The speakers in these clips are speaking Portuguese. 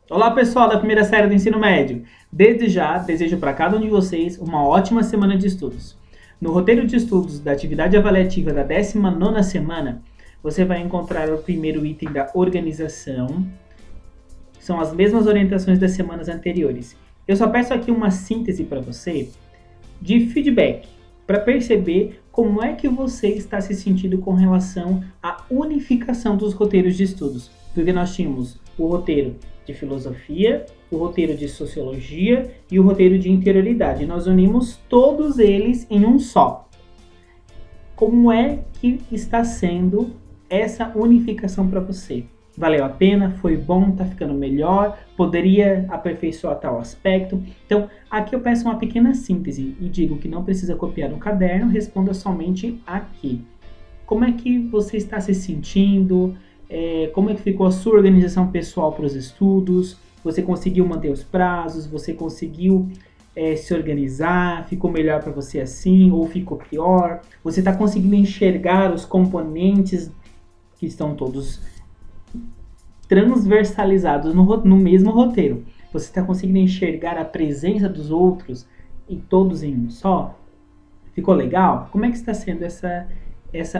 Olá pessoal da primeira série do ensino médio. Desde já, desejo para cada um de vocês uma ótima semana de estudos. No roteiro de estudos da atividade avaliativa da 19ª semana, você vai encontrar o primeiro item da organização. São as mesmas orientações das semanas anteriores. Eu só peço aqui uma síntese para você de feedback, para perceber como é que você está se sentindo com relação à unificação dos roteiros de estudos. Porque nós tínhamos o roteiro de filosofia, o roteiro de sociologia e o roteiro de interioridade. Nós unimos todos eles em um só. Como é que está sendo essa unificação para você? Valeu a pena? Foi bom? Está ficando melhor? Poderia aperfeiçoar tal aspecto? Então, aqui eu peço uma pequena síntese e digo que não precisa copiar no caderno, responda somente aqui. Como é que você está se sentindo? Como é que ficou a sua organização pessoal para os estudos? Você conseguiu manter os prazos? Você conseguiu se organizar? Ficou melhor para você assim? Ou ficou pior? Você está conseguindo enxergar os componentes que estão todos transversalizados no mesmo roteiro? Você está conseguindo enxergar a presença dos outros e todos em um só? Ficou legal? Como é que está sendo essa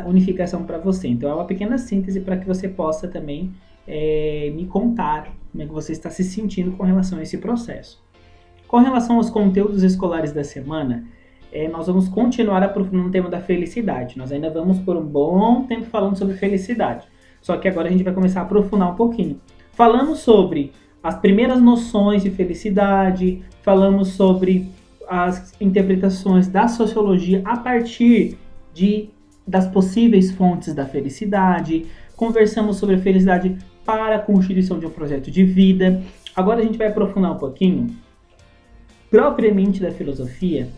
unificação para você? Então é uma pequena síntese para que você possa também me contar como é que você está se sentindo com relação a esse processo. Com relação aos conteúdos escolares da semana, nós vamos continuar aprofundando o tema da felicidade. Nós ainda vamos por um bom tempo falando sobre felicidade. Só que agora a gente vai começar a aprofundar um pouquinho. Falamos sobre as primeiras noções de felicidade, falamos sobre as interpretações da sociologia a partir das possíveis fontes da felicidade, conversamos sobre a felicidade para a constituição de um projeto de vida. Agora a gente vai aprofundar um pouquinho, propriamente da filosofia,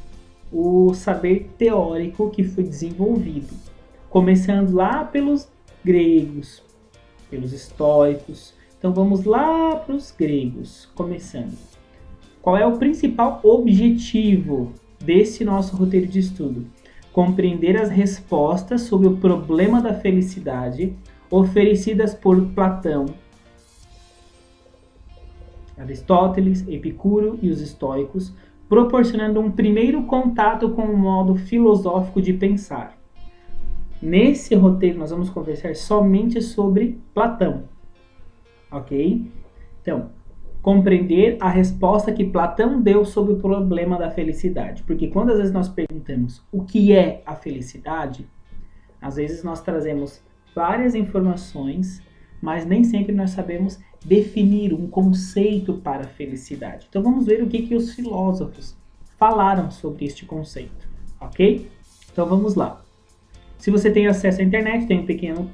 o saber teórico que foi desenvolvido, começando lá pelos gregos, pelos estoicos. Então vamos lá para os gregos, começando. Qual é o principal objetivo desse nosso roteiro de estudo? Compreender as respostas sobre o problema da felicidade oferecidas por Platão, Aristóteles, Epicuro e os estoicos, proporcionando um primeiro contato com o modo filosófico de pensar. Nesse roteiro nós vamos conversar somente sobre Platão, ok? Então, compreender a resposta que Platão deu sobre o problema da felicidade. Porque quando às vezes nós perguntamos o que é a felicidade, às vezes nós trazemos várias informações, mas nem sempre nós sabemos definir um conceito para a felicidade. Então vamos ver o que os filósofos falaram sobre este conceito, ok? Então vamos lá. Se você tem acesso à internet, tem um pequeno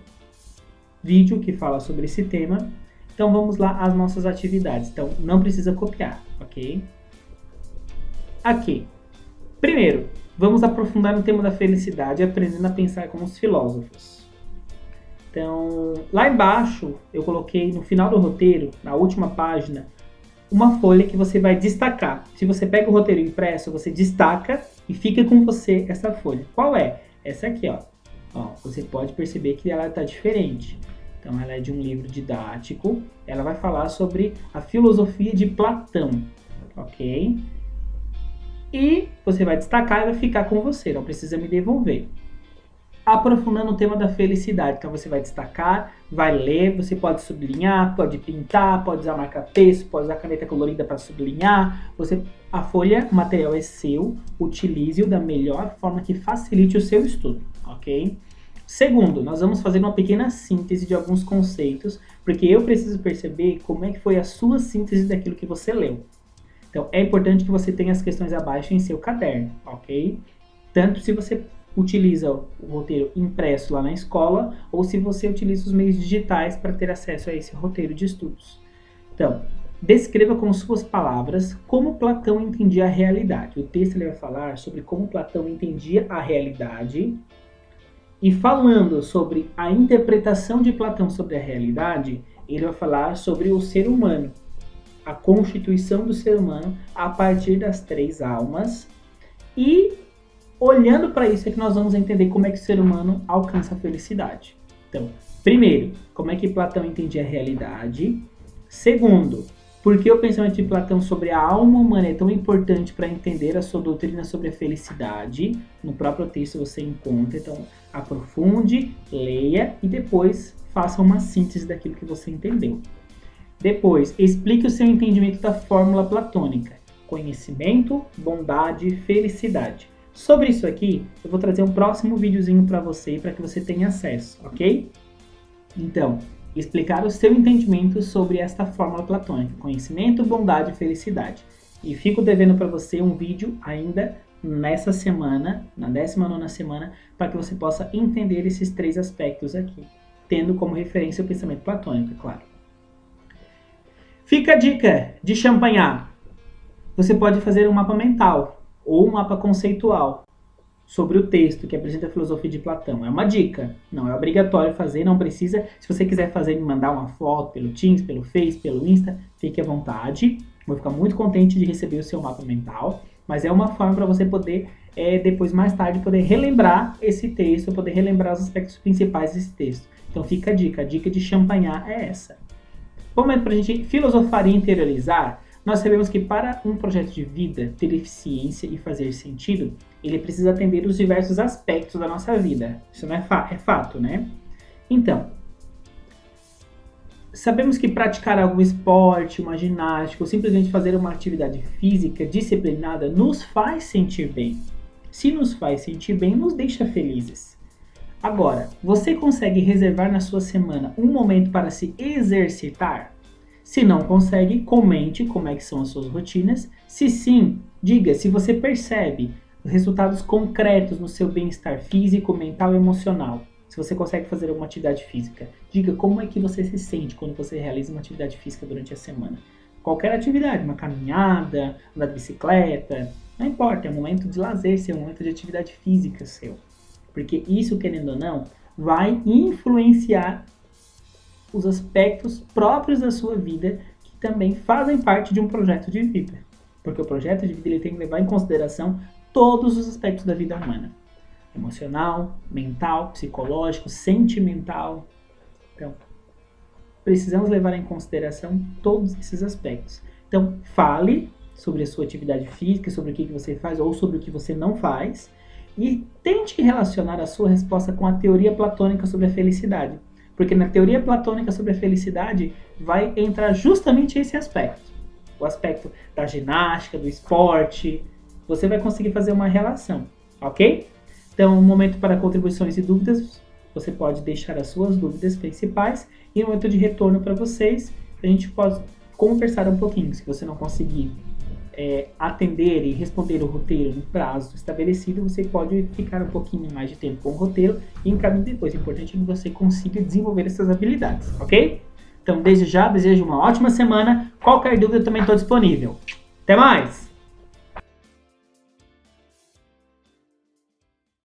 vídeo que fala sobre esse tema. Então vamos lá às nossas atividades. Então não precisa copiar, ok? Aqui. Primeiro, vamos aprofundar no tema da felicidade, aprendendo a pensar como os filósofos. Então, lá embaixo, eu coloquei no final do roteiro, na última página, uma folha que você vai destacar. Se você pega o roteiro impresso, você destaca e fica com você essa folha. Qual é? Essa aqui, ó. Você pode perceber que ela está diferente. Então, ela é de um livro didático. Ela vai falar sobre a filosofia de Platão, ok? E você vai destacar e vai ficar com você, não precisa me devolver. Aprofundando o tema da felicidade. Então, você vai destacar, vai ler, você pode sublinhar, pode pintar, pode usar marca-texto, pode usar caneta colorida para sublinhar. A folha, o material é seu, utilize-o da melhor forma que facilite o seu estudo, ok? Segundo, nós vamos fazer uma pequena síntese de alguns conceitos, porque eu preciso perceber como é que foi a sua síntese daquilo que você leu. Então, é importante que você tenha as questões abaixo em seu caderno, ok? Tanto se você utiliza o roteiro impresso lá na escola, ou se você utiliza os meios digitais para ter acesso a esse roteiro de estudos. Então, descreva com suas palavras como Platão entendia a realidade. O texto ele vai falar sobre como Platão entendia a realidade. E falando sobre a interpretação de Platão sobre a realidade, ele vai falar sobre o ser humano, a constituição do ser humano a partir das 3 almas. E olhando para isso é que nós vamos entender como é que o ser humano alcança a felicidade. Então, primeiro, como é que Platão entendia a realidade. Segundo, Por que o pensamento de Platão sobre a alma humana é tão importante para entender a sua doutrina sobre a felicidade? No próprio texto você encontra, então aprofunde, leia e depois faça uma síntese daquilo que você entendeu. Depois, explique o seu entendimento da fórmula platônica. Conhecimento, bondade, felicidade. Sobre isso aqui, eu vou trazer um próximo videozinho para você, para que você tenha acesso, ok? Então, explicar o seu entendimento sobre esta fórmula platônica. Conhecimento, bondade e felicidade. E fico devendo para você um vídeo ainda nessa semana, na 19ª semana, para que você possa entender esses 3 aspectos aqui, tendo como referência o pensamento platônico, é claro. Fica a dica de champanhar. Você pode fazer um mapa mental ou um mapa conceitual sobre o texto que apresenta a filosofia de Platão. É uma dica, não é obrigatório fazer, não precisa. Se você quiser fazer e me mandar uma foto pelo Teams, pelo Face, pelo Insta, fique à vontade. Vou ficar muito contente de receber o seu mapa mental, mas é uma forma para você poder, depois, mais tarde, poder relembrar esse texto, poder relembrar os aspectos principais desse texto. Então fica a dica de champanhar é essa. Momento para a gente filosofar e interiorizar, nós sabemos que para um projeto de vida ter eficiência e fazer sentido, ele precisa atender os diversos aspectos da nossa vida. Isso não é fato, né? Então, sabemos que praticar algum esporte, uma ginástica, ou simplesmente fazer uma atividade física disciplinada nos faz sentir bem. Se nos faz sentir bem, nos deixa felizes. Agora, você consegue reservar na sua semana um momento para se exercitar? Se não consegue, comente como é que são as suas rotinas. Se sim, diga se você percebe resultados concretos no seu bem-estar físico, mental e emocional. Se você consegue fazer alguma atividade física, diga como é que você se sente quando você realiza uma atividade física durante a semana. Qualquer atividade, uma caminhada, andar de bicicleta, não importa, é um momento de lazer seu, é um momento de atividade física seu. Porque isso, querendo ou não, vai influenciar os aspectos próprios da sua vida que também fazem parte de um projeto de vida. Porque o projeto de vida ele tem que levar em consideração todos os aspectos da vida humana. Emocional, mental, psicológico, sentimental. Então, precisamos levar em consideração todos esses aspectos. Então, fale sobre a sua atividade física, sobre o que você faz ou sobre o que você não faz e tente relacionar a sua resposta com a teoria platônica sobre a felicidade. Porque na teoria platônica sobre a felicidade vai entrar justamente esse aspecto. O aspecto da ginástica, do esporte. Você vai conseguir fazer uma relação, ok? Então, um momento para contribuições e dúvidas. Você pode deixar as suas dúvidas principais. E um momento de retorno para vocês. A gente pode conversar um pouquinho. Se você não conseguir atender e responder o roteiro no prazo estabelecido, você pode ficar um pouquinho mais de tempo com o roteiro e encaminhar depois. O importante é que você consiga desenvolver essas habilidades, ok? Então, desde já, desejo uma ótima semana. Qualquer dúvida, eu também estou disponível. Até mais!